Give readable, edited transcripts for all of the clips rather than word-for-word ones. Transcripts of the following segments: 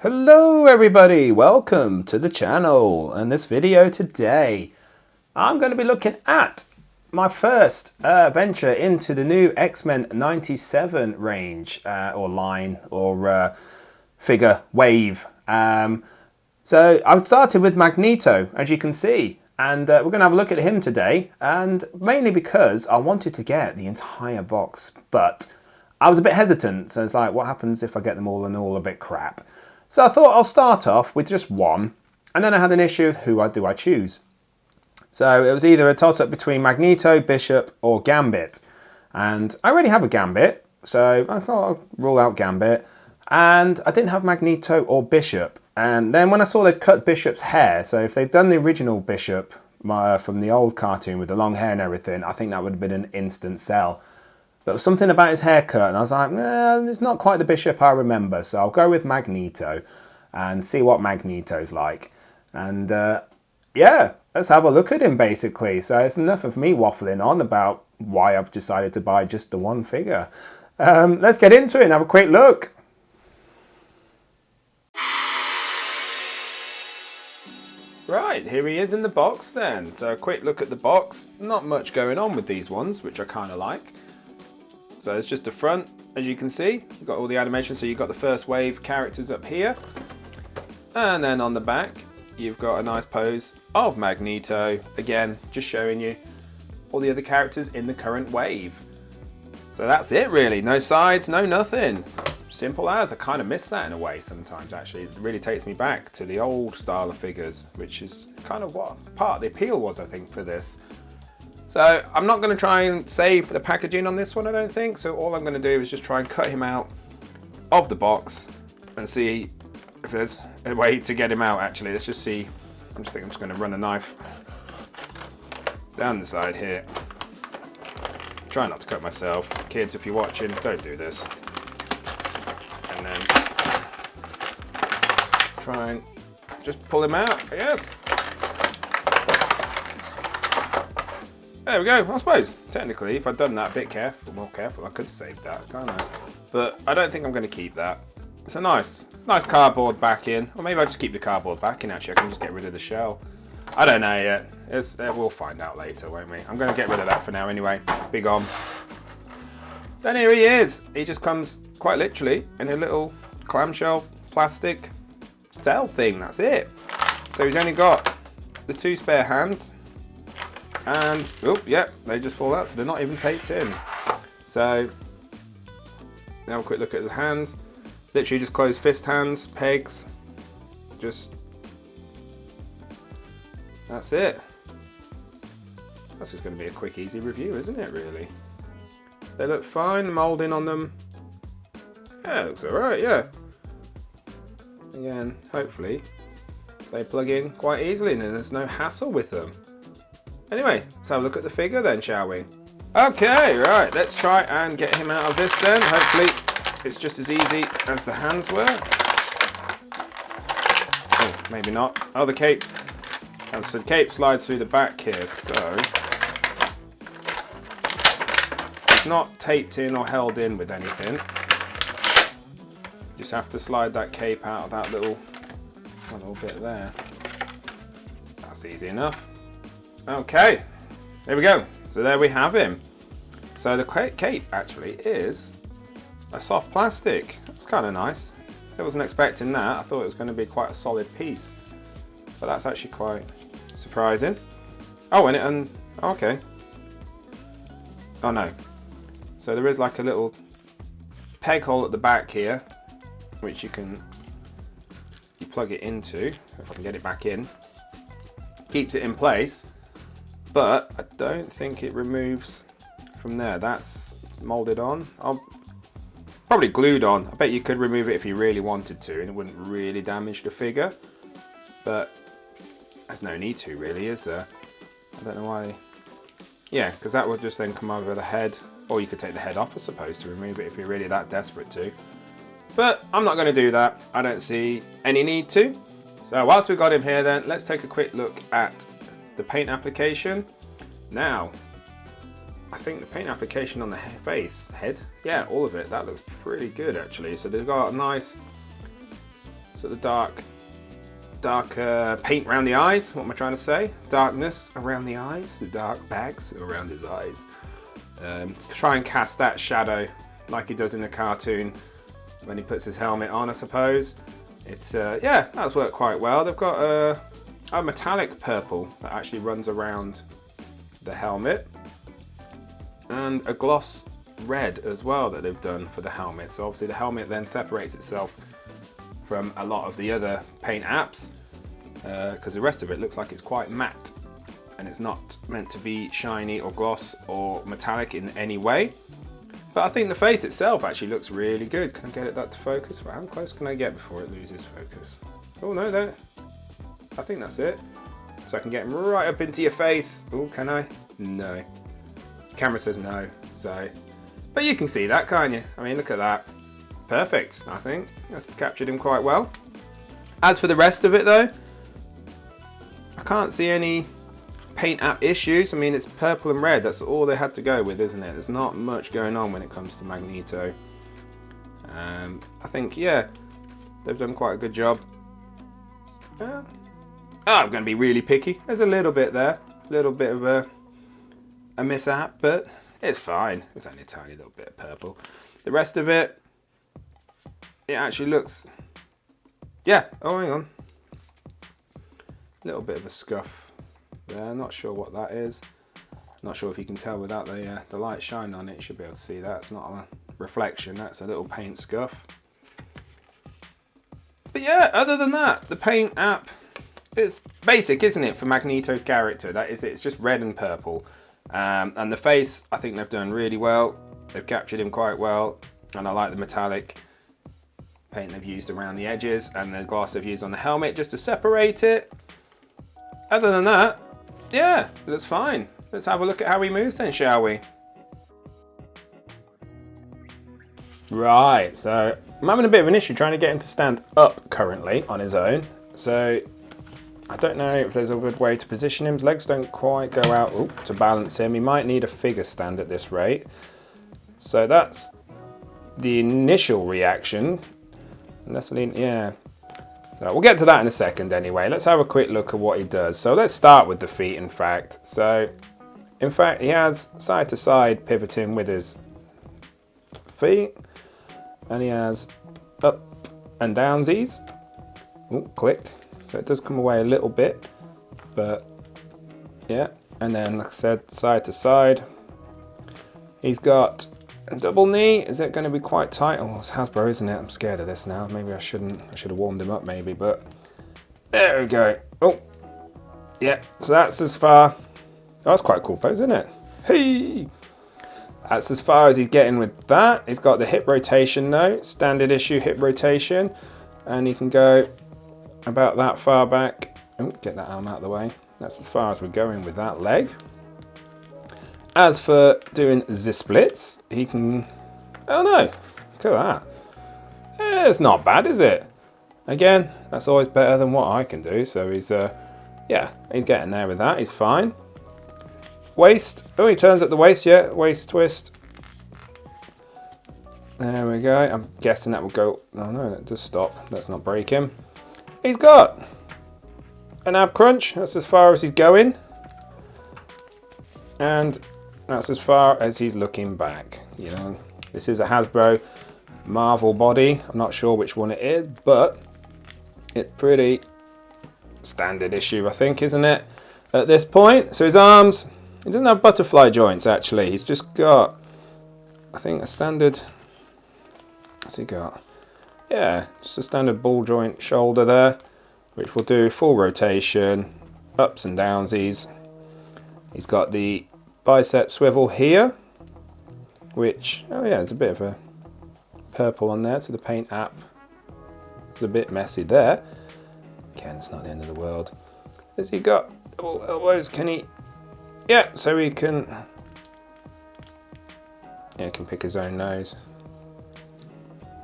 Hello everybody, welcome to the channel. And this video today I'm going to be looking at my first venture into the new X-Men 97 range or line or figure wave. So I've started with Magneto, as you can see, and we're going to have a look at him today, and mainly because I wanted to get the entire box, but I was a bit hesitant. So it's like, what happens if I get them all and all a bit crap? So I thought I'll start off with just one, and then I had an issue with who do I choose. So it was either a toss-up between Magneto, Bishop, or Gambit. And I already have a Gambit, so I thought I'd rule out Gambit. And I didn't have Magneto or Bishop. And then when I saw they'd cut Bishop's hair, so if they'd done the original Bishop from the old cartoon with the long hair and everything, I think that would have been an instant sell. But there was something about his haircut, and I was like, it's not quite the Bishop I remember, so I'll go with Magneto and see what Magneto's like. And yeah, let's have a look at him basically. So it's enough of me waffling on about why I've decided to buy just the one figure. Let's get into it and have a quick look. Right, here he is in the box then. So a quick look at the box. Not much going on with these ones, which I kind of like. So it's just the front, as you can see. You've got all the animation, so you've got the first wave characters up here. And then on the back, you've got a nice pose of Magneto. Again, just showing you all the other characters in the current wave. So that's it really, no sides, no nothing. Simple as. I kind of miss that in a way sometimes actually. It really takes me back to the old style of figures, which is kind of what part of the appeal was, I think, for this. So I'm not going to try and save the packaging on this one, I don't think. So all I'm going to do is just try and cut him out of the box and see if there's a way to get him out actually. Let's just see. I'm just going to run a knife down the side here. Try not to cut myself. Kids, if you're watching, don't do this. And then try and just pull him out, I guess. There we go. I suppose, technically, if I'd done that a bit more careful, I could have saved that, can't I? But I don't think I'm going to keep that. It's a nice cardboard backing. Or maybe I'll just keep the cardboard backing, actually. I can just get rid of the shell. I don't know yet. We'll find out later, won't we? I'm going to get rid of that for now anyway. Big on. So then here he is. He just comes, quite literally, in a little clamshell plastic cell thing. That's it. So he's only got the two spare hands. And, oh, yep, they just fall out, so they're not even taped in. So, now a quick look at the hands. Literally just closed fist hands, pegs, that's it. That's just going to be a quick, easy review, isn't it, really? They look fine, the moulding on them. Yeah, it looks alright, yeah. Again, hopefully, they plug in quite easily and there's no hassle with them. Anyway, let's have a look at the figure then, shall we? Okay, right, let's try and get him out of this then. Hopefully it's just as easy as the hands were. Oh, maybe not. Oh, the cape. And so the cape slides through the back here, so it's not taped in or held in with anything. Just have to slide that cape out of that little bit there. That's easy enough. Okay, there we go. So there we have him. So the cape actually is a soft plastic. That's kind of nice. I wasn't expecting that. I thought it was going to be quite a solid piece, but that's actually quite surprising. Oh, and okay. Oh no. So there is like a little peg hole at the back here, which you plug it into. If I can get it back in, keeps it in place. But I don't think it removes from there. That's molded on. I'll probably glued on. I bet you could remove it if you really wanted to and it wouldn't really damage the figure. But there's no need to really, is there? I don't know why. Yeah, because that would just then come over the head. Or you could take the head off, I suppose, to remove it if you're really that desperate to. But I'm not going to do that. I don't see any need to. So whilst we've got him here then, let's take a quick look at the paint application. Now, I think the paint application on the head, yeah, all of it, that looks pretty good actually. So they've got a nice sort of dark paint around the eyes. What am I trying to say? Darkness around the eyes, the dark bags around his eyes. Try and cast that shadow like he does in the cartoon when he puts his helmet on, I suppose. It's yeah, that's worked quite well. They've got a metallic purple that actually runs around the helmet, and a gloss red as well that they've done for the helmet. So obviously the helmet then separates itself from a lot of the other paint apps, because the rest of it looks like it's quite matte and it's not meant to be shiny or gloss or metallic in any way. But I think the face itself actually looks really good. Can I get that to focus? How close can I get before it loses focus? Oh no, there. I think that's it. So I can get right up into your face. Oh, can I? No. The camera says no, so. But you can see that, can't you? I mean, look at that. Perfect, I think. That's captured him quite well. As for the rest of it though, I can't see any paint app issues. I mean, it's purple and red. That's all they had to go with, isn't it? There's not much going on when it comes to Magneto. I think, yeah, they've done quite a good job. I'm going to be really picky. There's a little bit there. A little bit of a mishap, but it's fine. It's only a tiny little bit of purple. The rest of it, it actually looks, yeah, oh hang on, a little bit of a scuff there, not sure what that is, not sure if you can tell without the light shining on it. You should be able to see that. It's not a reflection, that's a little paint scuff. But yeah, other than that, the paint app is basic, isn't it, for Magneto's character? That is it. It's just red and purple, and the face, I think they've done really well. They've captured him quite well, and I like the metallic paint they've used around the edges and the gloss they've used on the helmet just to separate it. Other than that, yeah, that's fine. Let's have a look at how he moves then, shall we? Right, so I'm having a bit of an issue trying to get him to stand up currently on his own. So I don't know if there's a good way to position him. His legs don't quite go out to balance him. He might need a figure stand at this rate. So that's the initial reaction. Yeah. So we'll get to that in a second anyway. Let's have a quick look at what he does. So let's start with the feet, in fact. So, in fact, he has side to side pivoting with his feet. And he has up and downsies. Ooh, click. So it does come away a little bit. But, yeah. And then, like I said, side to side. He's got a double knee. Is it going to be quite tight? Oh, it's Hasbro, isn't it? I'm scared of this now. Maybe I shouldn't. I should have warmed him up maybe, but there we go. Oh, yeah. So that's as far. Oh, that's quite a cool pose, isn't it? Hey! That's as far as he's getting with that. He's got the hip rotation though. Standard issue hip rotation. And he can go about that far back. Oh, get that arm out of the way. That's as far as we're going with that leg. As for doing the splits, he can, oh no, look at that. It's not bad, is it? Again, that's always better than what I can do. So he's, yeah, he's getting there with that. He's fine. Waist, oh, he turns at the waist, yeah, waist twist. There we go. I'm guessing that will go, oh no, that does stop. Let's not break him. He's got an ab crunch. That's as far as he's going. And that's as far as he's looking back. You know, this is a Hasbro Marvel body. I'm not sure which one it is, but it's pretty standard issue, I think, isn't it? At this point. So his arms, he doesn't have butterfly joints actually. He's just got, I think, a standard, what's he got? Yeah, just a standard ball joint shoulder there, which will do full rotation, ups and downsies. He's got the bicep swivel here, which, oh yeah, there's a bit of a purple on there, so the paint app is a bit messy there. Again, it's not the end of the world. Has he got double elbows? Can he? Yeah, so he can, yeah, he can pick his own nose.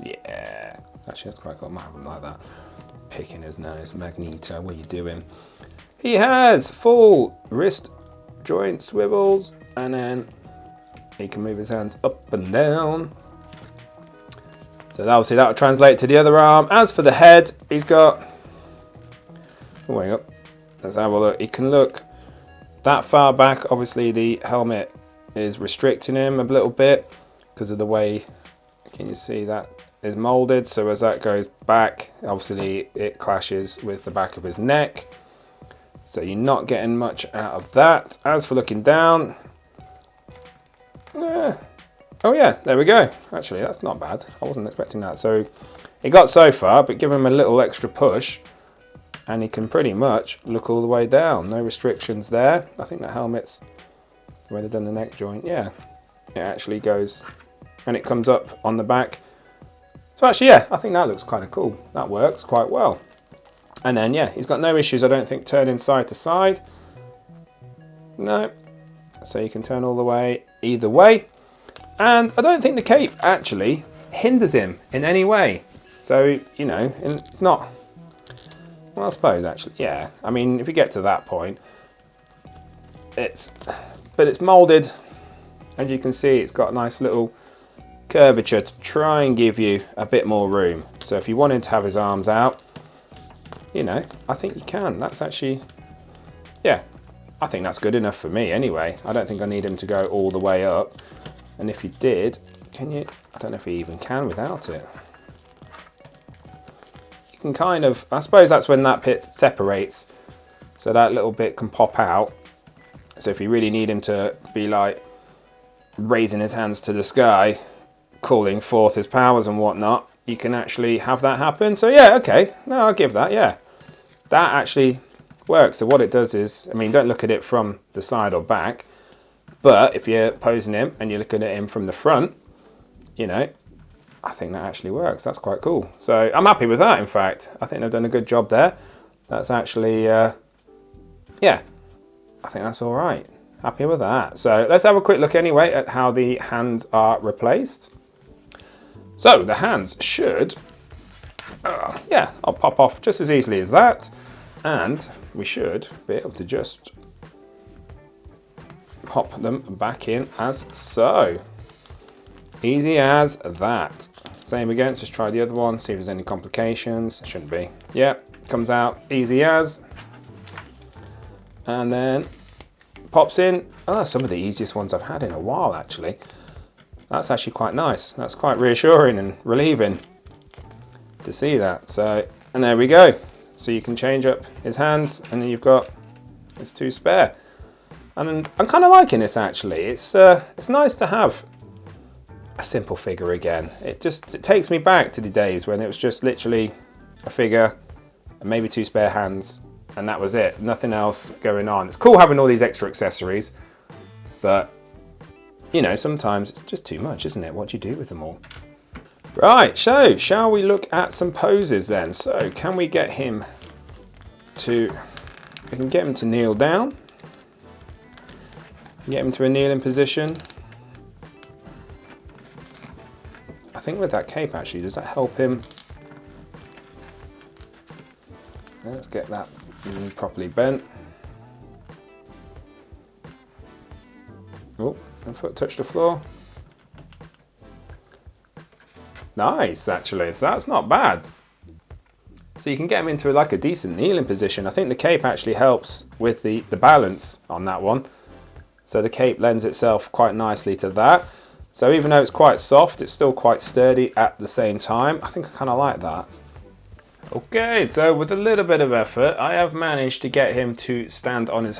Yeah, actually that's quite cool. I might have him like that. Picking his nose. Magneto, what are you doing? He has full wrist joint swivels, and then he can move his hands up and down. So obviously that will translate to the other arm. As for the head, he's got... Way up. Let's have a look. He can look that far back. Obviously the helmet is restricting him a little bit because of the way, can you see that is molded? So as that goes back, obviously it clashes with the back of his neck. So you're not getting much out of that. As for looking down, oh yeah, there we go. Actually, that's not bad. I wasn't expecting that. So it got so far, but give him a little extra push and he can pretty much look all the way down. No restrictions there. I think that helmet's where they've done the neck joint. Yeah, it actually goes and it comes up on the back. So actually, yeah, I think that looks kind of cool. That works quite well. And then, yeah, he's got no issues, I don't think, turning side to side. No. So you can turn all the way either way. And I don't think the cape actually hinders him in any way. So, you know, it's not... Well, I suppose actually, yeah. I mean, if you get to that point, but it's molded. As you can see, it's got a nice little curvature to try and give you a bit more room. So if you wanted to have his arms out, you know, I think you can. That's actually, yeah, I think that's good enough for me anyway. I don't think I need him to go all the way up. And if you did, can you? I don't know if you even can without it. You can kind of, I suppose that's when that bit separates. So that little bit can pop out. So if you really need him to be like raising his hands to the sky, calling forth his powers and whatnot, you can actually have that happen. So yeah, okay, no, I'll give that, yeah. That actually works. So what it does is, I mean, don't look at it from the side or back, but if you're posing him and you're looking at him from the front, you know, I think that actually works. That's quite cool. So I'm happy with that, in fact. I think they've done a good job there. That's actually, yeah, I think that's all right. Happy with that. So let's have a quick look anyway at how the hands are replaced. So the hands should, yeah, I'll pop off just as easily as that. And we should be able to just pop them back in as so. Easy as that. Same again, let's just try the other one, see if there's any complications. Shouldn't be. Yep, comes out easy as. And then pops in. Oh, some of the easiest ones I've had in a while, actually. That's actually quite nice. That's quite reassuring and relieving to see that. So, and there we go. So you can change up his hands and then you've got his two spare. And I'm kind of liking this actually. It's nice to have a simple figure again. It takes me back to the days when it was just literally a figure and maybe two spare hands and that was it. Nothing else going on. It's cool having all these extra accessories, but you know, sometimes it's just too much, isn't it? What do you do with them all? Right, so shall we look at some poses then? So can we get him to, we can get him to kneel down. Get him to a kneeling position. I think with that cape actually, does that help him? Let's get that properly bent. Oh, my foot touched the floor. Nice, actually, so that's not bad. So you can get him into like a decent kneeling position. I think the cape actually helps with the balance on that one. So the cape lends itself quite nicely to that. So even though it's quite soft, it's still quite sturdy at the same time. I think I kind of like that. Okay, so with a little bit of effort, I have managed to get him to stand on his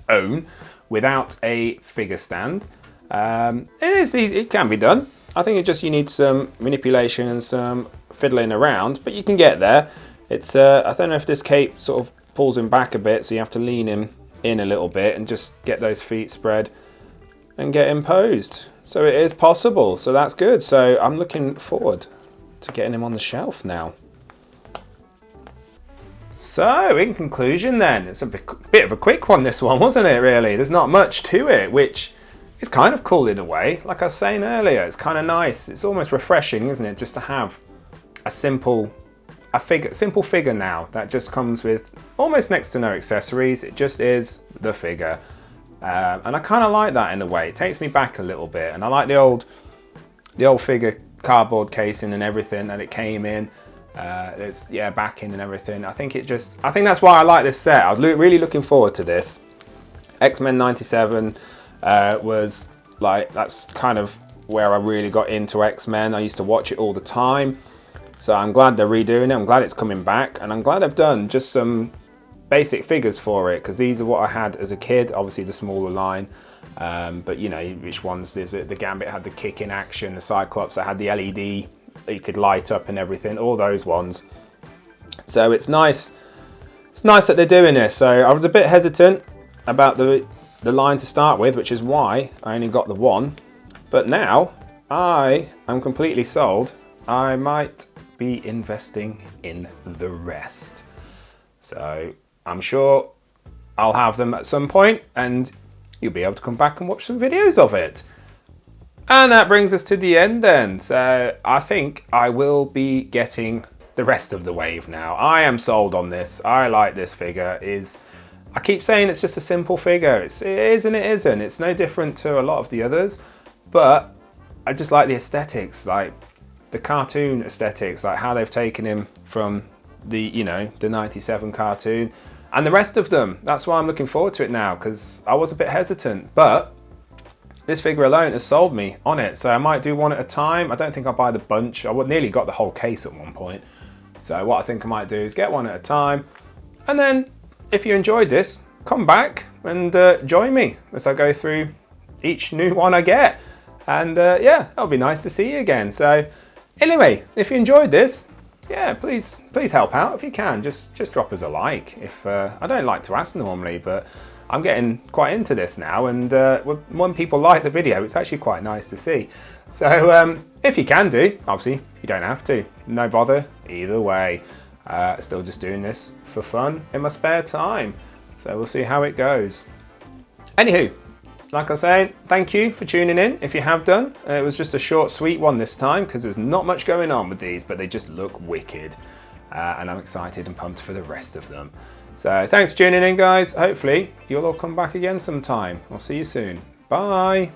own, without a figure stand. It can be done. I think you need some manipulation and some fiddling around, but you can get there. It's I don't know if this cape sort of pulls him back a bit, so you have to lean him in a little bit and just get those feet spread and get him posed. So it is possible, so that's good. So I'm looking forward to getting him on the shelf now. So in conclusion then, it's a bit of a quick one, this one, wasn't it, really? There's not much to it, which is kind of cool in a way. Like I was saying earlier, it's kind of nice. It's almost refreshing, isn't it, just to have a simple figure now that just comes with almost next to no accessories. It just is the figure. And I kind of like that in a way. It takes me back a little bit, and I like the old figure cardboard casing and everything that it came in. It's backing and everything. I think that's why I like this set. I was really looking forward to this. X-Men 97 was like, that's kind of where I really got into X-Men. I used to watch it all the time. So I'm glad they're redoing it. I'm glad it's coming back, and I'm glad I've done just some basic figures for it, because these are what I had as a kid. Obviously the smaller line, but you know which ones is it. The Gambit had the kick in action, the Cyclops that had the LED that you could light up and everything, all those ones. So it's nice that they're doing this. So I was a bit hesitant about the line to start with, which is why I only got the one, but now I am completely sold. I might be investing in the rest. So I'm sure I'll have them at some point, and you'll be able to come back and watch some videos of it. And that brings us to the end then. So I think I will be getting the rest of the wave now. I am sold on this. I like this figure. I keep saying it's just a simple figure. It is and it isn't. It's no different to a lot of the others, but I just like the aesthetics, like the cartoon aesthetics, like how they've taken him from the 97 cartoon and the rest of them. That's why I'm looking forward to it now, because I was a bit hesitant, but this figure alone has sold me on it. So I might do one at a time. I don't think I'll buy the bunch. I nearly got the whole case at one point. So what I think I might do is get one at a time. And then if you enjoyed this, come back and join me as I go through each new one I get. And yeah, that'll be nice to see you again. So anyway, if you enjoyed this, yeah, please help out if you can. Just drop us a like. If I don't like to ask normally, but I'm getting quite into this now, and when people like the video, it's actually quite nice to see. So if you can do, obviously you don't have to, no bother either way. Still just doing this for fun in my spare time, so we'll see how it goes. Anywho, like I say, thank you for tuning in if you have done. It was just a short sweet one this time, because there's not much going on with these, but they just look wicked, and I'm excited and pumped for the rest of them. So thanks for tuning in, guys. Hopefully you'll all come back again sometime. I'll see you soon. Bye.